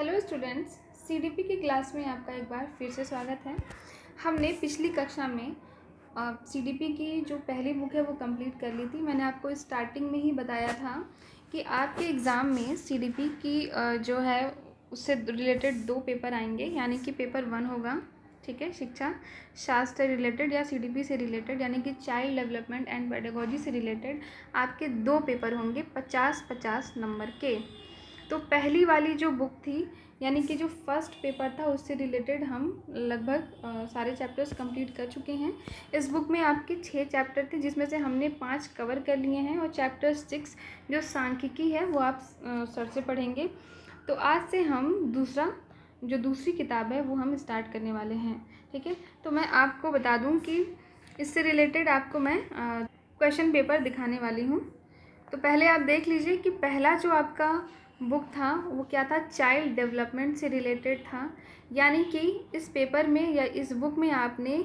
Hello students, CDP की class में आपका एक बार फिर से स्वागत है। हमने पिछली कक्षा में सीडीपी की जो पहली बुक है वो कंप्लीट कर ली थी। मैंने आपको स्टार्टिंग में ही बताया था कि आपके एग्ज़ाम में सीडीपी की जो है उससे रिलेटेड 2 पेपर आएंगे, यानी कि पेपर 1 होगा, ठीक है, शिक्षा शास्त्र रिलेटेड या सीडीपी से रिलेटेड, यानी कि चाइल्ड डेवलपमेंट एंड पेडागोजी से रिलेटेड आपके 2 पेपर होंगे 50-50 नंबर के। तो पहली वाली जो बुक थी, यानी कि जो फर्स्ट पेपर था, उससे रिलेटेड हम लगभग सारे चैप्टर्स कंप्लीट कर चुके हैं। इस बुक में आपके 6 चैप्टर थे, जिसमें से हमने 5 कवर कर लिए हैं, और चैप्टर 6 जो सांख्यिकी है वो आप सर से पढ़ेंगे। तो आज से हम दूसरी किताब है वो हम स्टार्ट करने वाले हैं, ठीक है। तो मैं आपको बता दूं कि इससे रिलेटेड आपको मैं क्वेश्चन पेपर दिखाने वाली हूँ। तो पहले आप देख लीजिए कि पहला जो आपका बुक था वो क्या था, चाइल्ड डेवलपमेंट से रिलेटेड था। यानी कि इस पेपर में या इस बुक में आपने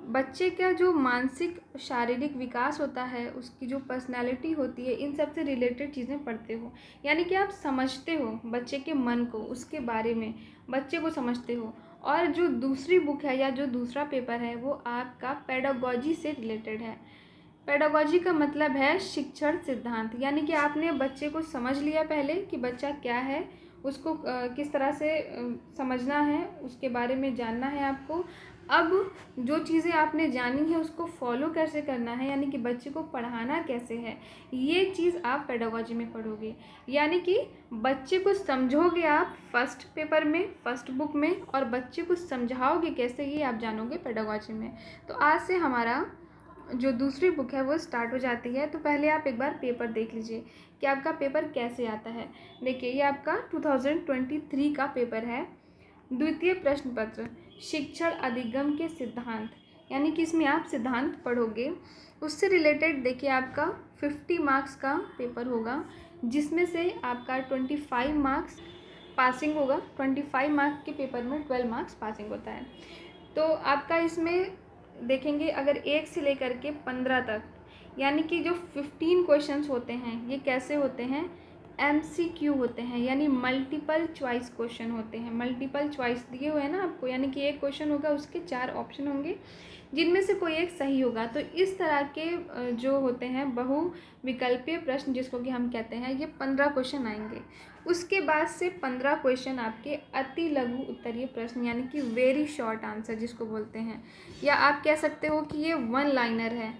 बच्चे का जो मानसिक शारीरिक विकास होता है, उसकी जो पर्सनालिटी होती है, इन सब से रिलेटेड चीज़ें पढ़ते हो। यानी कि आप समझते हो बच्चे के मन को, उसके बारे में बच्चे को समझते हो। और जो दूसरी बुक है या जो दूसरा पेपर है वो आपका पेडागोजी से रिलेटेड है। पेडागोजी का मतलब है शिक्षण सिद्धांत, यानी कि आपने बच्चे को समझ लिया पहले कि बच्चा क्या है, उसको किस तरह से समझना है, उसके बारे में जानना है आपको। अब जो चीज़ें आपने जानी है उसको फॉलो कैसे करना है, यानी कि बच्चे को पढ़ाना कैसे है, ये चीज़ आप पेडागोजी में पढ़ोगे। यानी कि बच्चे को समझोगे आप फर्स्ट पेपर में, फर्स्ट बुक में, और बच्चे को समझाओगे कैसे, ये आप जानोगे पेडागोजी में। तो आज से हमारा जो दूसरी बुक है वो स्टार्ट हो जाती है। तो पहले आप एक बार पेपर देख लीजिए कि आपका पेपर कैसे आता है। देखिए, ये आपका 2023 का पेपर है। द्वितीय प्रश्न पत्र, शिक्षण अधिगम के सिद्धांत, यानी कि इसमें आप सिद्धांत पढ़ोगे। उससे रिलेटेड देखिए आपका 50 मार्क्स का पेपर होगा, जिसमें से आपका 25 मार्क्स पासिंग होगा। 25 मार्क्स के पेपर में 12 मार्क्स पासिंग होता है। तो आपका इसमें देखेंगे अगर 1 से लेकर के 15 तक, यानी कि जो 15 क्वेश्चंस होते हैं ये कैसे होते हैं, MCQ होते हैं, यानी मल्टीपल चॉइस क्वेश्चन होते हैं। मल्टीपल चॉइस दिए हुए हैं ना आपको, यानी कि एक क्वेश्चन होगा, उसके 4 ऑप्शन होंगे, जिनमें से कोई एक सही होगा। तो इस तरह के जो होते हैं बहुविकल्पीय प्रश्न, जिसको कि हम कहते हैं, ये 15 क्वेश्चन आएंगे। उसके बाद से 15 क्वेश्चन आपके अति लघु उत्तरीय प्रश्न, यानी कि वेरी शॉर्ट आंसर जिसको बोलते हैं, या आप कह सकते हो कि ये 1 लाइनर है,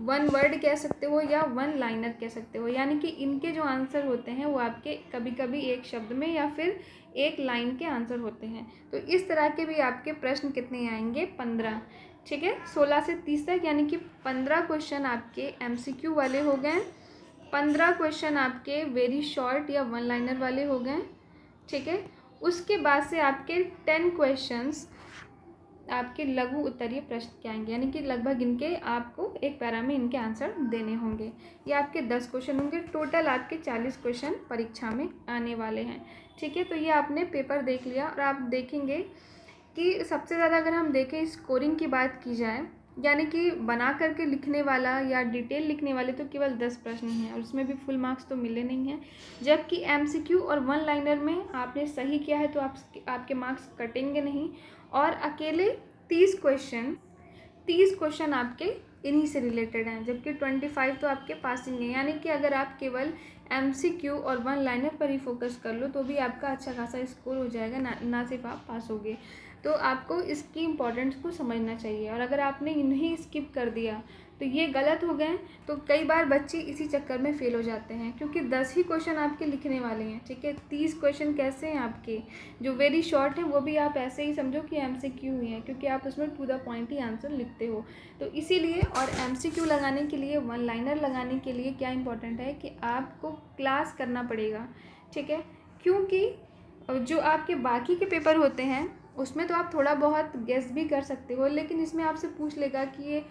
1 वर्ड कह सकते हो या 1 लाइनर कह सकते हो। यानी कि इनके जो आंसर होते हैं वो आपके कभी कभी एक शब्द में या फिर एक लाइन के आंसर होते हैं। तो इस तरह के भी आपके प्रश्न कितने आएंगे, 15, ठीक है, 16 से 30 तक, यानी कि 15 क्वेश्चन आपके MCQ वाले हो गए, 15 क्वेश्चन आपके वेरी शॉर्ट या 1 लाइनर वाले हो गए, ठीक है। उसके बाद से आपके 10 क्वेश्चंस आपके लघु उत्तरीय प्रश्न के आएंगे, यानी कि लगभग इनके आपको एक पैरा में इनके आंसर देने होंगे। ये आपके 10 क्वेश्चन होंगे। टोटल आपके 40 क्वेश्चन परीक्षा में आने वाले हैं, ठीक है। तो ये आपने पेपर देख लिया, और आप देखेंगे कि सबसे ज़्यादा अगर हम देखें स्कोरिंग की बात की जाए, यानी कि बना करके लिखने वाला या डिटेल लिखने वाले, तो केवल 10 प्रश्न ही हैं, और उसमें भी फुल मार्क्स तो मिले नहीं हैं। जबकि MCQ और 1 लाइनर में आपने सही किया है तो आपके मार्क्स कटेंगे नहीं। और अकेले 30 क्वेश्चन आपके इन्हीं से रिलेटेड हैं, जबकि 25 तो आपके पासिंग है। यानी कि अगर आप केवल MCQ और 1 लाइनर पर ही फोकस कर लो तो भी आपका अच्छा खासा स्कोर हो जाएगा, ना सिर्फ आप पास होगे। तो आपको इसकी इम्पोर्टेंस को समझना चाहिए, और अगर आपने इन्हें स्किप कर दिया तो ये गलत हो गए। तो कई बार बच्चे इसी चक्कर में फ़ेल हो जाते हैं, क्योंकि 10 ही क्वेश्चन आपके लिखने वाले हैं, ठीक है। 30 क्वेश्चन कैसे हैं आपके, जो वेरी शॉर्ट हैं वो भी आप ऐसे ही समझो कि MCQ ही हैं, क्योंकि आप उसमें टू द पॉइंट ही आंसर लिखते हो। तो इसीलिए, और MCQ लगाने के लिए, 1 लाइनर लगाने के लिए क्या इंपॉर्टेंट है कि आपको क्लास करना पड़ेगा, ठीक है। क्योंकि जो आपके बाकी के पेपर होते हैं उसमें तो आप थोड़ा बहुत गेस भी कर सकते हो, लेकिन इसमें आपसे पूछ लेगा कि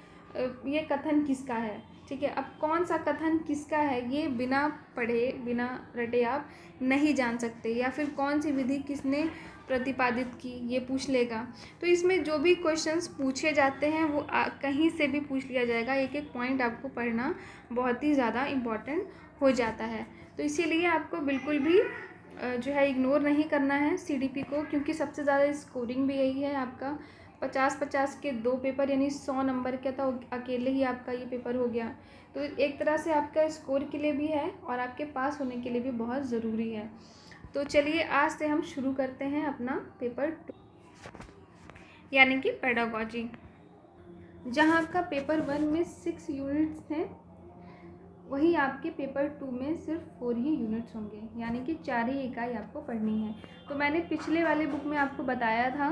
ये कथन किसका है, ठीक है। अब कौन सा कथन किसका है ये बिना पढ़े बिना रटे आप नहीं जान सकते, या फिर कौन सी विधि किसने प्रतिपादित की ये पूछ लेगा। तो इसमें जो भी क्वेश्चंस पूछे जाते हैं वो कहीं से भी पूछ लिया जाएगा। एक एक पॉइंट आपको पढ़ना बहुत ही ज़्यादा इम्पॉर्टेंट हो जाता है। तो इसीलिए आपको बिल्कुल भी जो है इग्नोर नहीं करना है सीडीपी को, क्योंकि सबसे ज़्यादा स्कोरिंग भी यही है आपका। 50-50 के 2 पेपर यानी 100 नंबर का, तो अकेले ही आपका ये पेपर हो गया। तो एक तरह से आपका स्कोर के लिए भी है और आपके पास होने के लिए भी बहुत ज़रूरी है। तो चलिए आज से हम शुरू करते हैं अपना पेपर 2 यानी कि पेडागॉजी। जहाँ आपका पेपर 1 में 6 यूनिट्स हैं, वही आपके पेपर 2 में सिर्फ 4 ही यूनिट्स होंगे, यानी कि 4 ही इकाई आपको पढ़नी है। तो मैंने पिछले वाले बुक में आपको बताया था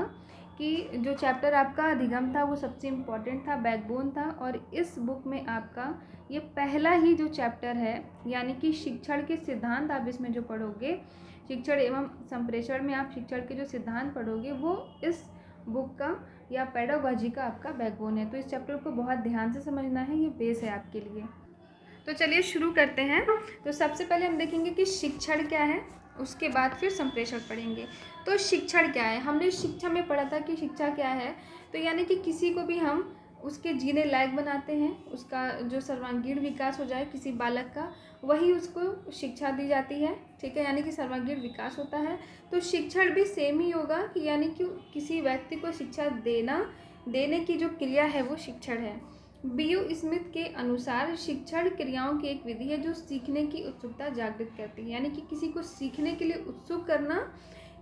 कि जो चैप्टर आपका अधिगम था वो सबसे इम्पॉर्टेंट था, बैकबोन था, और इस बुक में आपका ये पहला ही जो चैप्टर है, यानी कि शिक्षण के सिद्धांत आप इसमें जो पढ़ोगे, शिक्षण एवं संप्रेषण में आप शिक्षण के जो सिद्धांत पढ़ोगे, वो इस बुक का या पेडागॉजी का आपका बैकबोन है। तो इस चैप्टर को बहुत ध्यान से समझना है, ये बेस है आपके लिए। तो चलिए शुरू करते हैं। तो सबसे पहले हम देखेंगे कि शिक्षण क्या है, उसके बाद फिर संप्रेषण पढ़ेंगे। तो शिक्षण क्या है, हमने शिक्षा में पढ़ा था कि शिक्षा क्या है, तो यानी कि किसी को भी हम उसके जीने लायक बनाते हैं, उसका जो सर्वांगीण विकास हो जाए किसी बालक का, वही उसको शिक्षा दी जाती है। ठीक है, यानी कि सर्वांगीण विकास होता है। तो शिक्षण भी सेम ही होगा कि यानी कि किसी व्यक्ति को शिक्षा देने की जो क्रिया है वो शिक्षण है। बीयू स्मिथ के अनुसार शिक्षण क्रियाओं की एक विधि है जो सीखने की उत्सुकता जागृत करती है, यानी कि किसी को सीखने के लिए उत्सुक करना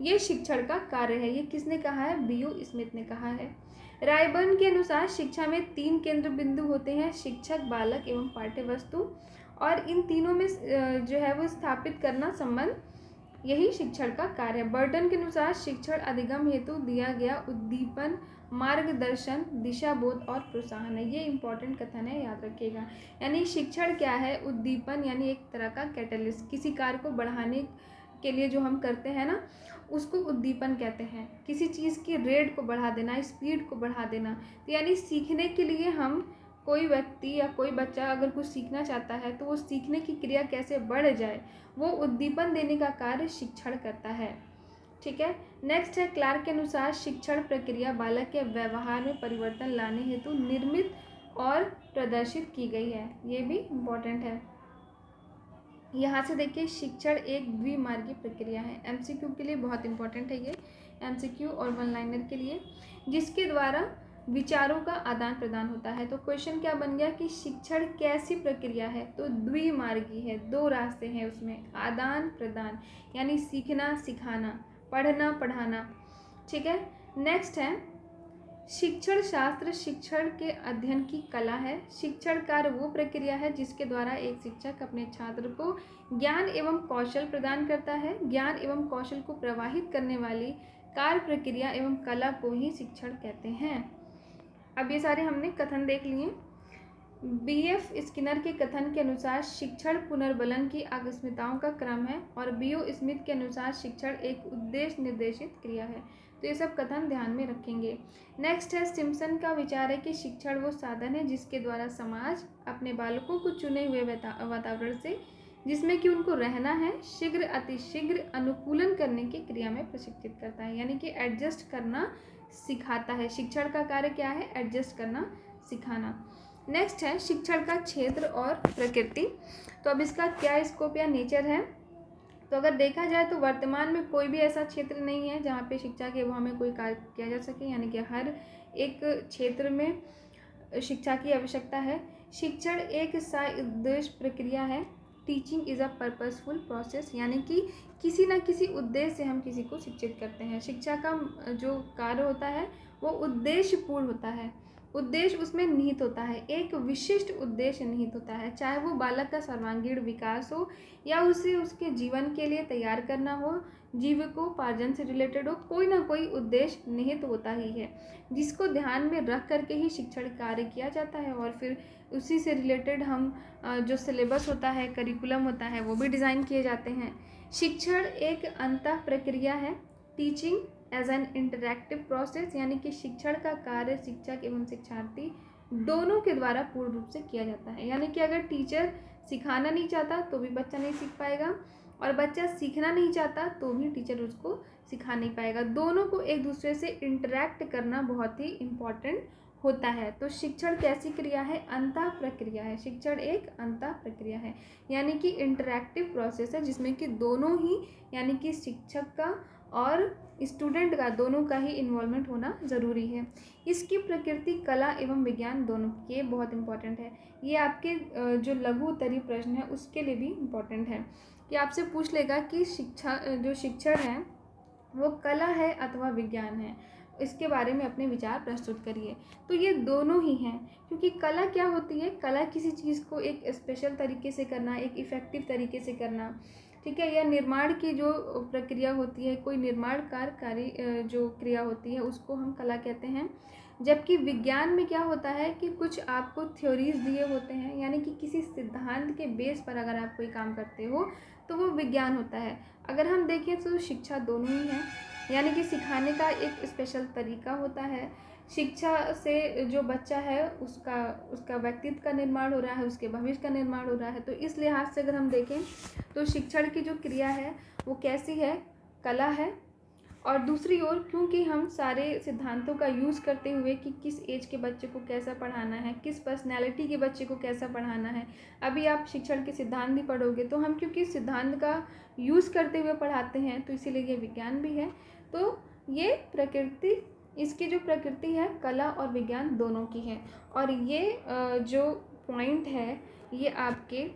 ये शिक्षण का कार्य है। ये किसने कहा है? बीयू स्मिथ ने कहा है। रायबर्न के अनुसार शिक्षा में 3 केंद्र बिंदु होते हैं, शिक्षक, बालक एवं पाठ्य वस्तु, और इन तीनों में जो है वो स्थापित करना संबंध, यही शिक्षण का कार्य है। बर्टन के अनुसार शिक्षण अधिगम हेतु दिया गया उद्दीपन, मार्गदर्शन, दिशा बोध और प्रोत्साहन है। ये इंपॉर्टेंट कथन है, याद रखिएगा। यानी शिक्षण क्या है? उद्दीपन, यानी एक तरह का कैटलिस्ट, किसी कार्य को बढ़ाने के लिए जो हम करते हैं ना, उसको उद्दीपन कहते हैं। किसी चीज़ की रेट को बढ़ा देना, स्पीड को बढ़ा देना। तो यानी सीखने के लिए हम, कोई व्यक्ति या कोई बच्चा अगर कुछ सीखना चाहता है तो वो सीखने की क्रिया कैसे बढ़ जाए, वो उद्दीपन देने का कार्य शिक्षण करता है। ठीक है, नेक्स्ट है क्लार्क के अनुसार शिक्षण प्रक्रिया बालक के व्यवहार में परिवर्तन लाने हेतु निर्मित और प्रदर्शित की गई है। ये भी इम्पोर्टेंट है। यहाँ से देखिए, शिक्षण एक द्विमार्गी प्रक्रिया है। एमसीक्यू के लिए बहुत इंपॉर्टेंट है ये, एमसीक्यू और 1 लाइनर के लिए, जिसके द्वारा विचारों का आदान प्रदान होता है। तो क्वेश्चन क्या बन गया कि शिक्षण कैसी प्रक्रिया है? तो द्विमार्गी है, 2 रास्ते हैं उसमें, आदान प्रदान, यानी सीखना सिखाना, पढ़ना पढ़ाना। ठीक है, नेक्स्ट है शिक्षण शास्त्र शिक्षण के अध्ययन की कला है। शिक्षण कार्य वो प्रक्रिया है जिसके द्वारा एक शिक्षक अपने छात्र को ज्ञान एवं कौशल प्रदान करता है। ज्ञान एवं कौशल को प्रवाहित करने वाली कार्य प्रक्रिया एवं कला को ही शिक्षण कहते हैं। अब ये सारे हमने कथन देख लिए। बीएफ स्किनर के कथन के अनुसार शिक्षण पुनर्बलन की आकस्मिकताओं का क्रम है, और बीओ स्मिथ के अनुसार शिक्षण एक उद्देश्य निर्देशित क्रिया है। तो ये सब कथन ध्यान में रखेंगे। नेक्स्ट है सिम्पसन का विचार है कि शिक्षण वो साधन है जिसके द्वारा समाज अपने बालकों को चुने हुए वातावरण से, जिसमें कि उनको रहना है, शीघ्र अतिशीघ्र अनुकूलन करने की क्रिया में प्रशिक्षित करता है, यानी कि एडजस्ट करना सिखाता है। शिक्षण का कार्य क्या है? एडजस्ट करना, सिखाना। नेक्स्ट है शिक्षण का क्षेत्र और प्रकृति। तो अब इसका क्या स्कोप या नेचर है? तो अगर देखा जाए तो वर्तमान में कोई भी ऐसा क्षेत्र नहीं है जहाँ पे शिक्षा के एवं में कोई कार्य किया जा सके, यानी कि हर एक क्षेत्र में शिक्षा की आवश्यकता है। शिक्षण एक उद्देश्य प्रक्रिया है। Teaching is a purposeful process, यानी कि किसी न किसी उद्देश्य से हम किसी को शिक्षित करते हैं। शिक्षा का जो कार्य होता है वो उद्देश्यपूर्ण होता है, उद्देश्य उसमें निहित होता है, एक विशिष्ट उद्देश्य निहित होता है, चाहे वो बालक का सर्वांगीण विकास हो या उसे उसके जीवन के लिए तैयार करना हो, जीविकोपार्जन से रिलेटेड हो, कोई ना कोई उद्देश्य निहित होता ही है, जिसको ध्यान में रख करके ही शिक्षण कार्य किया जाता है। और फिर उसी से रिलेटेड हम जो सिलेबस होता है, करिकुलम होता है, वो भी डिज़ाइन किए जाते हैं। शिक्षण एक अंतः प्रक्रिया है। Teaching as an interactive process, यानी कि शिक्षण का कार्य शिक्षक एवं शिक्षार्थी दोनों के द्वारा पूर्ण रूप से किया जाता है। यानी कि अगर टीचर सिखाना नहीं चाहता तो भी बच्चा नहीं सीख पाएगा, और बच्चा सीखना नहीं चाहता तो भी टीचर उसको सिखा नहीं पाएगा। दोनों को एक दूसरे से इंटरैक्ट करना बहुत ही इम्पॉर्टेंट होता है। तो शिक्षण कैसी क्रिया है? अंतः प्रक्रिया है। शिक्षण एक अंतः प्रक्रिया है, यानी कि इंटरैक्टिव प्रोसेस है जिसमें कि दोनों ही, यानी कि शिक्षक का और स्टूडेंट का, दोनों का ही इन्वॉल्वमेंट होना ज़रूरी है। इसकी प्रकृति कला एवं विज्ञान दोनों, ये बहुत इंपॉर्टेंट है। ये आपके जो लघु उत्तरीय प्रश्न है उसके लिए भी इम्पॉर्टेंट है कि आपसे पूछ लेगा कि जो शिक्षण है वो कला है अथवा विज्ञान है, इसके बारे में अपने विचार प्रस्तुत करिए। तो ये दोनों ही हैं, क्योंकि कला क्या होती है? कला किसी चीज़ को एक स्पेशल तरीके से करना, एक इफ़ेक्टिव तरीके से करना, ठीक है, या निर्माण की जो प्रक्रिया होती है, कोई निर्माणकारी जो क्रिया होती है उसको हम कला कहते हैं। जबकि विज्ञान में क्या होता है कि कुछ आपको थ्योरीज दिए होते हैं, यानी कि किसी सिद्धांत के बेस पर अगर आप कोई काम करते हो तो वो विज्ञान होता है। अगर हम देखें तो शिक्षा दोनों ही हैं, यानी कि सिखाने का एक स्पेशल तरीका होता है। शिक्षा से जो बच्चा है उसका व्यक्तित्व का निर्माण हो रहा है, उसके भविष्य का निर्माण हो रहा है। तो इस लिहाज से अगर हम देखें तो शिक्षण की जो क्रिया है वो कैसी है? कला है। और दूसरी ओर क्योंकि हम सारे सिद्धांतों का यूज़ करते हुए कि किस एज के बच्चे को कैसा पढ़ाना है, किस पर्सनैलिटी के बच्चे को कैसा पढ़ाना है, अभी आप शिक्षण के सिद्धांत भी पढ़ोगे तो हम क्योंकि सिद्धांत का यूज़ करते हुए पढ़ाते हैं, तो इसीलिए ये विज्ञान भी है। तो ये प्रकृति, इसकी जो प्रकृति है कला और विज्ञान दोनों की है। और ये जो पॉइंट है ये आपके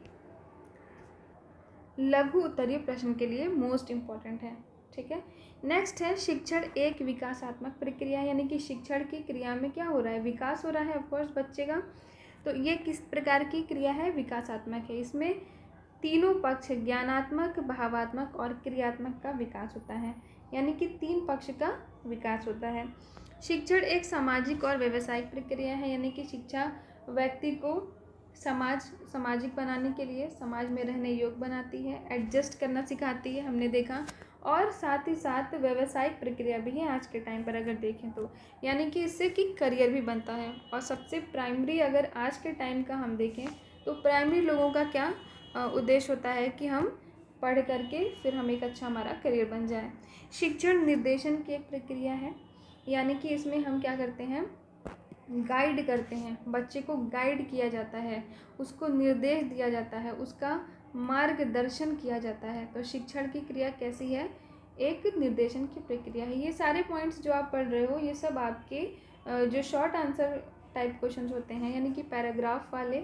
लघु उत्तरीय प्रश्न के लिए मोस्ट इम्पॉर्टेंट है, ठीक है। नेक्स्ट है शिक्षण एक विकासात्मक प्रक्रिया, यानी कि शिक्षण की क्रिया में क्या हो रहा है? विकास हो रहा है ऑफकोर्स बच्चे का। तो ये किस प्रकार की क्रिया है? विकासात्मक है। इसमें तीनों पक्ष, ज्ञानात्मक, भावात्मक और क्रियात्मक का विकास होता है, यानी कि 3 पक्ष का विकास होता है। शिक्षण एक सामाजिक और व्यावसायिक प्रक्रिया है, यानी कि शिक्षा व्यक्ति को सामाजिक बनाने के लिए, समाज में रहने योग्य बनाती है, एडजस्ट करना सिखाती है, हमने देखा। और साथ ही साथ व्यावसायिक प्रक्रिया भी है आज के टाइम पर अगर देखें तो, यानी कि इससे कि करियर भी बनता है। और सबसे प्राइमरी अगर आज के टाइम का हम देखें तो प्राइमरी लोगों का क्या उद्देश्य होता है कि हम पढ़ करके फिर हम एक अच्छा हमारा करियर बन जाए। शिक्षण निर्देशन की एक प्रक्रिया है, यानी कि इसमें हम क्या करते हैं? गाइड करते हैं, बच्चे को गाइड किया जाता है, उसको निर्देश दिया जाता है, उसका मार्गदर्शन किया जाता है। तो शिक्षण की क्रिया कैसी है? एक निर्देशन की प्रक्रिया है। ये सारे पॉइंट्स जो आप पढ़ रहे हो ये सब आपके जो शॉर्ट आंसर टाइप क्वेश्चंस होते हैं, यानी कि पैराग्राफ वाले,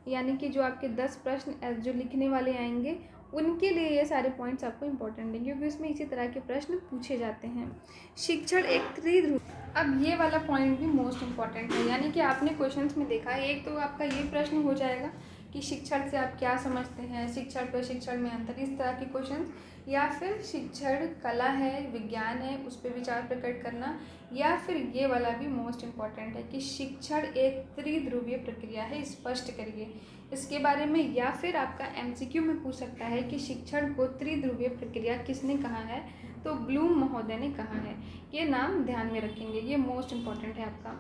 यानी कि जो आपके 10 प्रश्न जो लिखने वाले आएंगे उनके लिए ये सारे पॉइंट्स आपको इम्पोर्टेंट हैं, क्योंकि इसमें इसी तरह के प्रश्न पूछे जाते हैं। शिक्षण एक त्रिध्रुव, अब ये वाला पॉइंट भी मोस्ट इम्पॉर्टेंट है, यानी कि आपने क्वेश्चंस में देखा है, एक तो आपका ये प्रश्न हो जाएगा कि शिक्षण से आप क्या समझते हैं, शिक्षण प्रशिक्षण में अंतर, इस तरह के क्वेश्चन, या फिर शिक्षण कला है विज्ञान है उस पर विचार प्रकट करना, या फिर ये वाला भी मोस्ट इम्पॉर्टेंट है कि शिक्षण एक त्रिध्रुवीय प्रक्रिया है, स्पष्ट करिए इसके बारे में। या फिर आपका एमसीक्यू में पूछ सकता है कि शिक्षण को त्रिध्रुवीय प्रक्रिया किसने कहा है? तो ब्लूम महोदय ने कहा है। ये नाम ध्यान में रखेंगे, ये मोस्ट इम्पॉर्टेंट है आपका।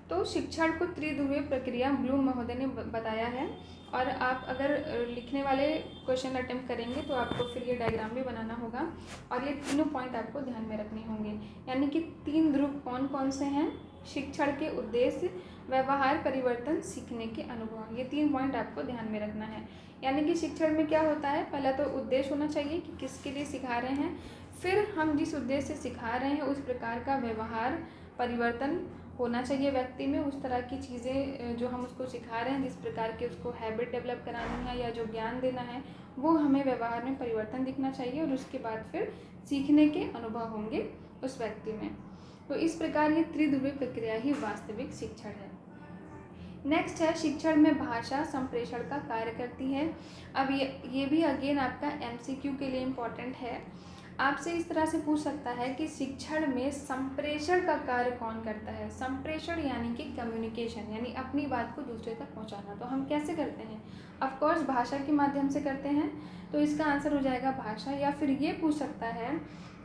तो शिक्षण को त्रिध्रुवीय प्रक्रिया ब्लूम महोदय ने बताया है। और आप अगर लिखने वाले क्वेश्चन अटेम्प्ट करेंगे तो आपको फिर ये डायग्राम भी बनाना होगा और ये तीनों पॉइंट आपको ध्यान में रखने होंगे, यानी कि 3 ध्रुव कौन कौन से हैं? शिक्षण के उद्देश्य, व्यवहार परिवर्तन, सीखने के अनुभव, ये 3 पॉइंट आपको ध्यान में रखना है। यानी कि शिक्षण में क्या होता है? पहला तो उद्देश्य होना चाहिए कि किसके लिए सिखा रहे हैं, फिर हम जिस उद्देश्य से सिखा रहे हैं उस प्रकार का व्यवहार परिवर्तन होना चाहिए व्यक्ति में, उस तरह की चीज़ें जो हम उसको सिखा रहे हैं, जिस प्रकार के उसको हैबिट डेवलप करानी है या जो ज्ञान देना है वो हमें व्यवहार में परिवर्तन दिखना चाहिए, और उसके बाद फिर सीखने के अनुभव होंगे उस व्यक्ति में। तो इस प्रकार ये त्रिध्रुवीय प्रक्रिया ही वास्तविक शिक्षण है। नेक्स्ट है शिक्षण में भाषा संप्रेषण का कार्य करती है। अब ये भी अगेन आपका एमसीक्यू के लिए इम्पॉर्टेंट है। आपसे इस तरह से पूछ सकता है कि शिक्षण में संप्रेषण का कार्य कौन करता है? संप्रेषण यानी कि कम्युनिकेशन, यानी अपनी बात को दूसरे तक पहुंचाना। तो हम कैसे करते हैं? ऑफ कोर्स भाषा के माध्यम से करते हैं, तो इसका आंसर हो जाएगा भाषा। या फिर ये पूछ सकता है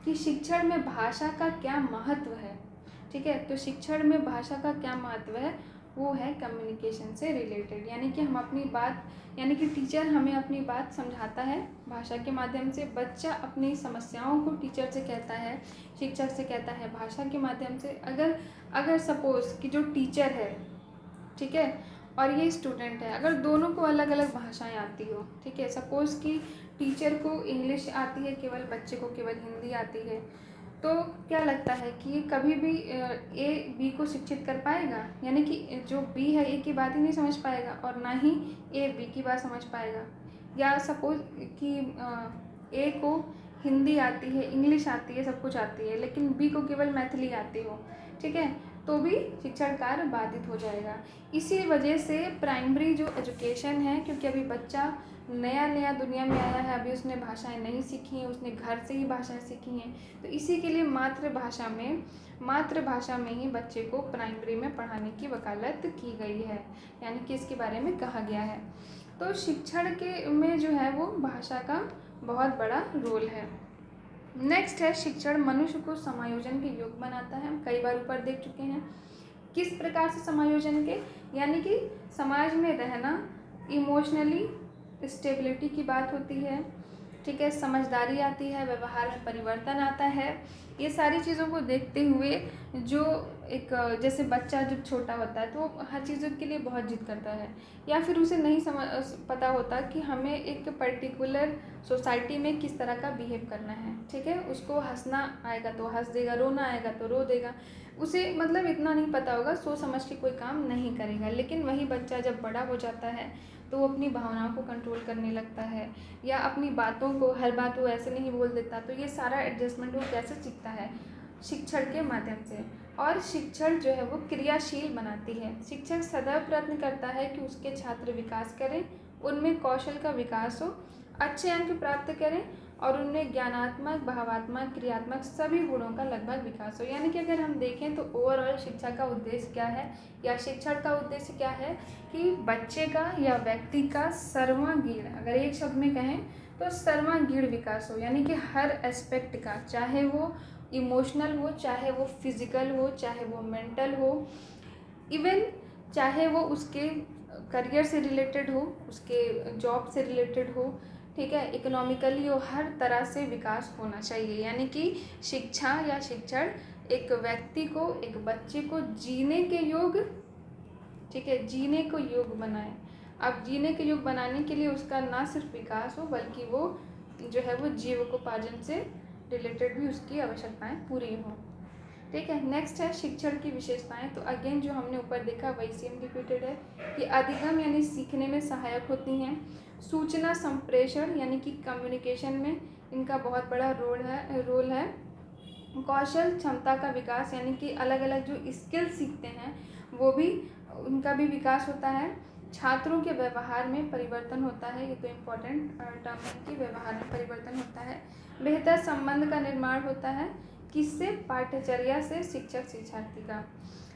कि शिक्षण में भाषा का क्या महत्व है? ठीक है, तो शिक्षण में भाषा का क्या महत्व है वो है कम्युनिकेशन से रिलेटेड, यानी कि हम अपनी बात, यानी कि टीचर हमें अपनी बात समझाता है भाषा के माध्यम से, बच्चा अपनी समस्याओं को टीचर से कहता है, शिक्षक से कहता है भाषा के माध्यम से। अगर सपोज़ कि जो टीचर है, ठीक है, और ये स्टूडेंट है, अगर दोनों को अलग अलग भाषाएं आती हो, ठीक है, सपोज़ कि टीचर को इंग्लिश आती है केवल, बच्चे को केवल हिंदी आती है, तो क्या लगता है कि ये कभी भी ए बी को शिक्षित कर पाएगा? यानी कि जो बी है ए की बात ही नहीं समझ पाएगा और ना ही ए बी की बात समझ पाएगा। या सपोज कि ए को हिंदी आती है, इंग्लिश आती है, सब कुछ आती है, लेकिन बी को केवल मैथिली आती हो, ठीक है, तो भी शिक्षण कार्य बाधित हो जाएगा। इसी वजह से प्राइमरी जो एजुकेशन है, क्योंकि अभी बच्चा नया नया दुनिया में आया है, अभी उसने भाषाएं नहीं सीखी हैं, उसने घर से ही भाषाएं सीखी हैं, तो इसी के लिए मातृभाषा में ही बच्चे को प्राइमरी में पढ़ाने की वकालत की गई है, यानी कि इसके बारे में कहा गया है। तो शिक्षण के में जो है वो भाषा का बहुत बड़ा रोल है। नेक्स्ट है शिक्षण मनुष्य को समायोजन के योग्य बनाता है। हम कई बार ऊपर देख चुके हैं किस प्रकार से समायोजन के, यानी कि समाज में रहना, इमोशनली स्टेबिलिटी की बात होती है, ठीक है, समझदारी आती है, व्यवहार में परिवर्तन आता है। ये सारी चीज़ों को देखते हुए जो एक जैसे बच्चा जब छोटा होता है तो वो हर चीज़ों के लिए बहुत जिद करता है, या फिर उसे नहीं पता होता कि हमें एक पर्टिकुलर सोसाइटी में किस तरह का बिहेव करना है, ठीक है, उसको हंसना आएगा तो हंस देगा, रोना आएगा तो रो देगा, उसे मतलब इतना नहीं पता होगा, सोच समझ के कोई काम नहीं करेगा। लेकिन वही बच्चा जब बड़ा हो जाता है तो वो अपनी भावनाओं को कंट्रोल करने लगता है, या अपनी बातों को, हर बात वो ऐसे नहीं बोल देता। तो ये सारा एडजस्टमेंट वो कैसे सीखता है? शिक्षण के माध्यम से। और शिक्षण जो है वो क्रियाशील बनाती है। शिक्षक सदैव प्रयत्न करता है कि उसके छात्र विकास करें, उनमें कौशल का विकास हो, अच्छे अंक प्राप्त करें और उनमें ज्ञानात्मक, भावात्मक, क्रियात्मक सभी गुणों का लगभग विकास हो। यानी कि अगर हम देखें तो ओवरऑल शिक्षा का उद्देश्य क्या है, या शिक्षण का उद्देश्य क्या है कि बच्चे का या व्यक्ति का सर्वांगीण, अगर एक शब्द में कहें तो सर्वांगीण विकास हो, यानी कि हर एस्पेक्ट का, चाहे वो इमोशनल हो, चाहे वो फिजिकल हो, चाहे वो मेंटल हो, इवन चाहे वो उसके करियर से रिलेटेड हो, उसके जॉब से रिलेटेड हो, ठीक है, इकोनॉमिकली हो, हर तरह से विकास होना चाहिए। यानी कि शिक्षा या शिक्षण एक व्यक्ति को, एक बच्चे को जीने के योग्य, ठीक है, जीने को योग्य बनाए। अब जीने के योग्य बनाने के लिए उसका ना सिर्फ विकास हो, बल्कि वो जो है वो जीविकोपार्जन से रिलेटेड भी उसकी आवश्यकताएं पूरी हों, ठीक है। नेक्स्ट है शिक्षण की विशेषताएं। तो अगेन जो हमने ऊपर देखा वही सेम रिपीटेड है कि अधिगम यानी सीखने में सहायक होती हैं, सूचना संप्रेषण यानी कि कम्युनिकेशन में इनका बहुत बड़ा रोल है, कौशल क्षमता का विकास यानी कि अलग अलग जो स्किल सीखते हैं वो भी, उनका भी विकास होता है, छात्रों के व्यवहार में परिवर्तन होता है, ये तो इम्पोर्टेंट टर्म है कि व्यवहार में परिवर्तन होता है, बेहतर संबंध का निर्माण होता है, किससे? पाठ्यचर्या से, शिक्षक शिक्षार्थी का।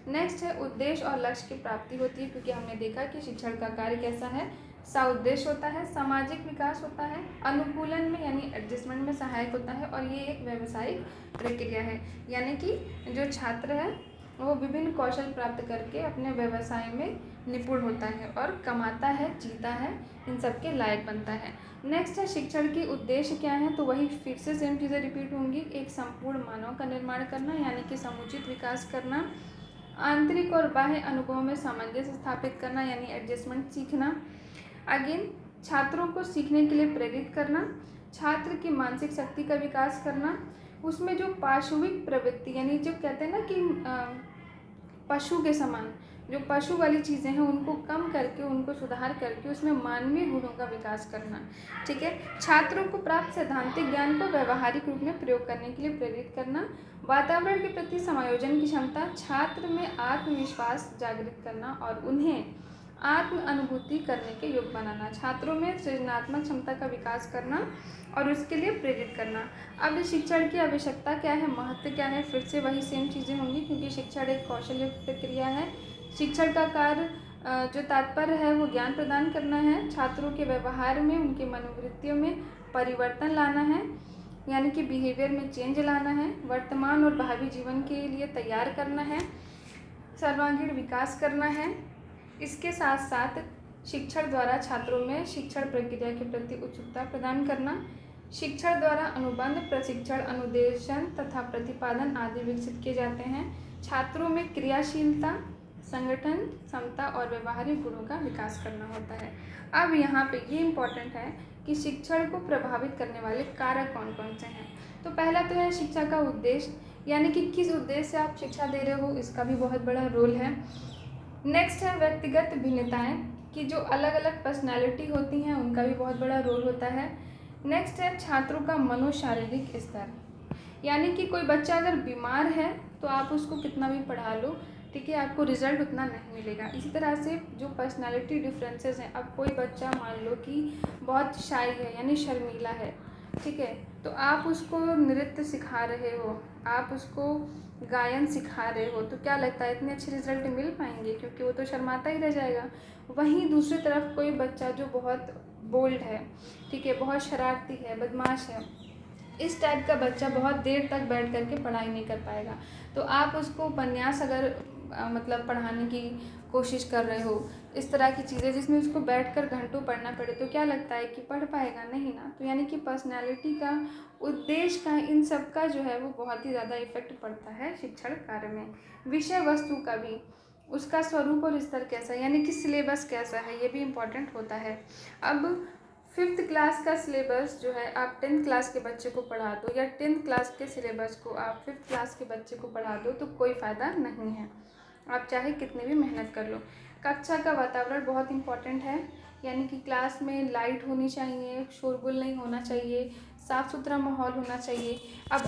नेक्स्ट है उद्देश्य और लक्ष्य की प्राप्ति होती है, क्योंकि हमने देखा कि शिक्षण का कार्य कैसा है, सउद्देश्य होता है, सामाजिक विकास होता है, अनुकूलन में यानी एडजस्टमेंट में सहायक होता है, और ये एक व्यावसायिक प्रक्रिया है, यानी कि जो छात्र है वो विभिन्न कौशल प्राप्त करके अपने व्यवसाय में निपुण होता है और कमाता है, जीता है, इन सब के लायक बनता है। नेक्स्ट है शिक्षण के उद्देश्य क्या है, तो वही फिर से सेम चीज़ें रिपीट होंगी। एक संपूर्ण मानव का निर्माण करना यानी कि समुचित विकास करना, आंतरिक और बाह्य अनुभवों में सामंजस्य स्थापित करना यानी एडजस्टमेंट सीखना, अगेन छात्रों को सीखने के लिए प्रेरित करना, छात्र की मानसिक शक्ति का विकास करना, उसमें जो पाशविक प्रवृत्ति यानी जो कहते हैं ना कि पशु के समान जो पशु वाली चीज़ें हैं उनको कम करके, उनको सुधार करके उसमें मानवीय गुणों का विकास करना, ठीक है। छात्रों को प्राप्त सैद्धांतिक ज्ञान को व्यवहारिक रूप में प्रयोग करने के लिए प्रेरित करना, वातावरण के प्रति समायोजन की क्षमता, छात्र में आत्मविश्वास जागृत करना और उन्हें आत्म अनुभूति करने के योग्य बनाना, छात्रों में सृजनात्मक क्षमता का विकास करना और उसके लिए प्रेरित करना। अब शिक्षण की आवश्यकता क्या है, महत्व क्या है, फिर से वही सेम चीज़ें होंगी, क्योंकि शिक्षण एक कौशल युक्त प्रक्रिया है। शिक्षण का कार्य जो तात्पर्य है वो ज्ञान प्रदान करना है, छात्रों के व्यवहार में, उनकी मनोवृत्तियों में परिवर्तन लाना है, यानी कि बिहेवियर में चेंज लाना है, वर्तमान और भावी जीवन के लिए तैयार करना है, सर्वांगीण विकास करना है। इसके साथ साथ शिक्षण द्वारा छात्रों में शिक्षण प्रक्रिया के प्रति उत्सुकता प्रदान करना, शिक्षण द्वारा अनुबंध, प्रशिक्षण, अनुदेशन तथा प्रतिपादन आदि विकसित किए जाते हैं। छात्रों में क्रियाशीलता, संगठन क्षमता और व्यवहारिक गुणों का विकास करना होता है। अब यहाँ पे ये इम्पोर्टेंट है कि शिक्षण को प्रभावित करने वाले कारक कौन कौन से हैं। तो पहला तो है शिक्षा का उद्देश्य, यानी कि किस उद्देश्य से आप शिक्षा दे रहे हो, इसका भी बहुत बड़ा रोल है। नेक्स्ट है व्यक्तिगत भिन्नताएं, कि जो अलग अलग पर्सनैलिटी होती हैं उनका भी बहुत बड़ा रोल होता है। नेक्स्ट है छात्रों का मनोशारीरिक स्तर, यानी कि कोई बच्चा अगर बीमार है तो आप उसको कितना भी पढ़ा लो, ठीक है, आपको रिजल्ट उतना नहीं मिलेगा। इसी तरह से जो पर्सनालिटी डिफरेंसेस हैं, अब कोई बच्चा मान लो कि बहुत शाई है यानी शर्मीला है, ठीक है, तो आप उसको नृत्य सिखा रहे हो, आप उसको गायन सिखा रहे हो, तो क्या लगता है इतने अच्छे रिजल्ट मिल पाएंगे, क्योंकि वो तो शर्माता ही रह जाएगा। वहीं दूसरी तरफ कोई बच्चा जो बहुत बोल्ड है, ठीक है, बहुत शरारती है, बदमाश है, इस टाइप का बच्चा बहुत देर तक बैठ करके पढ़ाई नहीं कर पाएगा। तो आप उसको उपन्यास अगर मतलब पढ़ाने की कोशिश कर रहे हो, इस तरह की चीज़ें जिसमें उसको बैठकर घंटों पढ़ना पड़े, तो क्या लगता है कि पढ़ पाएगा? नहीं ना। तो यानी कि पर्सनैलिटी का, उद्देश्य का, इन सब का जो है वो बहुत ही ज़्यादा इफेक्ट पड़ता है शिक्षण कार्य में। विषय वस्तु का भी, उसका स्वरूप और स्तर कैसा है, यानी कि सिलेबस कैसा है, ये भी इम्पॉर्टेंट होता है। अब 5th क्लास का सिलेबस जो है आप 10th क्लास के बच्चे को पढ़ा दो, या 10th क्लास के सिलेबस को आप 5th क्लास के बच्चे को पढ़ा दो, तो कोई फ़ायदा नहीं है, आप चाहे कितनी भी मेहनत कर लो। कक्षा का वातावरण बहुत इम्पॉर्टेंट है, यानी कि क्लास में लाइट होनी चाहिए, शोरगुल नहीं होना चाहिए, साफ़ सुथरा माहौल होना चाहिए। अब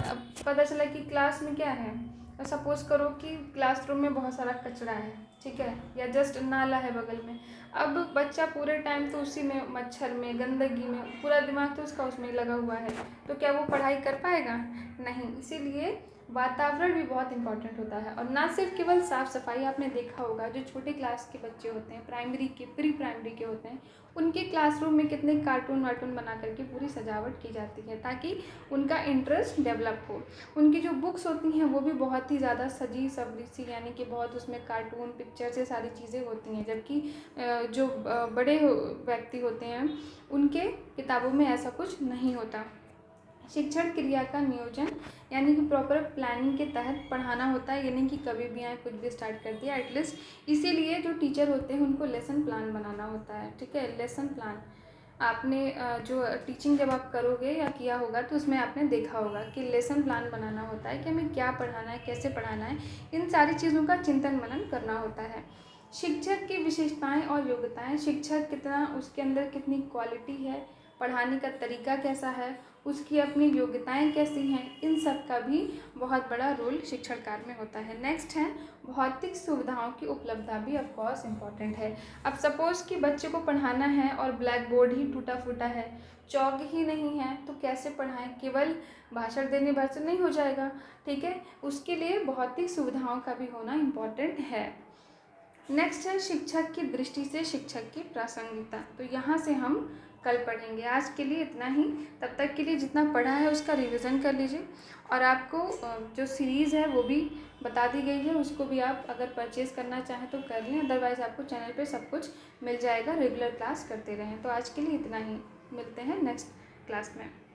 पता चला कि क्लास में क्या है, सपोज़ करो कि क्लासरूम में बहुत सारा कचरा है, ठीक है, या जस्ट नाला है बगल में। अब बच्चा पूरे टाइम तो उसी में, मच्छर में, गंदगी में, पूरा दिमाग तो उसका उसमें लगा हुआ है, तो क्या वो पढ़ाई कर पाएगा? नहीं। इसीलिए वातावरण भी बहुत इंपॉर्टेंट होता है। और ना सिर्फ केवल साफ़ सफाई, आपने देखा होगा जो छोटे क्लास के बच्चे होते हैं, प्राइमरी के, प्री प्राइमरी के होते हैं, उनके क्लासरूम में कितने कार्टून वार्टून बना करके पूरी सजावट की जाती है, ताकि उनका इंटरेस्ट डेवलप हो। उनकी जो बुक्स होती हैं वो भी बहुत ही ज़्यादा सजी सवरी सी, यानी कि बहुत उसमें कार्टून, पिक्चर से सारी चीज़ें होती हैं, जबकि जो बड़े व्यक्ति होते हैं उनके किताबों में ऐसा कुछ नहीं होता। शिक्षण क्रिया का नियोजन, यानी कि प्रॉपर प्लानिंग के तहत पढ़ाना होता है, यानी कि कभी भी आए कुछ भी स्टार्ट कर दिया एटलीस्ट। इसीलिए जो टीचर होते हैं उनको लेसन प्लान बनाना होता है, ठीक है, लेसन प्लान। आपने जो टीचिंग जब आप करोगे या किया होगा तो उसमें आपने देखा होगा कि लेसन प्लान बनाना होता है कि हमें क्या पढ़ाना है, कैसे पढ़ाना है, इन सारी चीज़ों का चिंतन मनन करना होता है। शिक्षक की विशेषताएं और योग्यताएं, शिक्षक कितना, उसके अंदर कितनी क्वालिटी है, पढ़ाने का तरीका कैसा है, उसकी अपनी योग्यताएं कैसी हैं, इन सब का भी बहुत बड़ा रोल शिक्षण कार्य में होता है। नेक्स्ट है भौतिक सुविधाओं की उपलब्धता भी ऑफकोर्स इम्पॉर्टेंट है। अब सपोज़ कि बच्चे को पढ़ाना है और ब्लैक बोर्ड ही टूटा फूटा है, चौक ही नहीं है, तो कैसे पढ़ाएं? केवल भाषण देने भर से नहीं हो जाएगा, ठीक है, उसके लिए भौतिक सुविधाओं का भी होना इम्पॉर्टेंट है। नेक्स्ट है शिक्षक की दृष्टि से शिक्षक की प्रासंगिकता। तो यहाँ से हम कल पढ़ेंगे। आज के लिए इतना ही। तब तक के लिए जितना पढ़ा है उसका रिवीजन कर लीजिए, और आपको जो सीरीज़ है वो भी बता दी गई है, उसको भी आप अगर परचेज़ करना चाहें तो कर लें, अदरवाइज़ आपको चैनल पे सब कुछ मिल जाएगा। रेगुलर क्लास करते रहें। तो आज के लिए इतना ही, मिलते हैं नेक्स्ट क्लास में।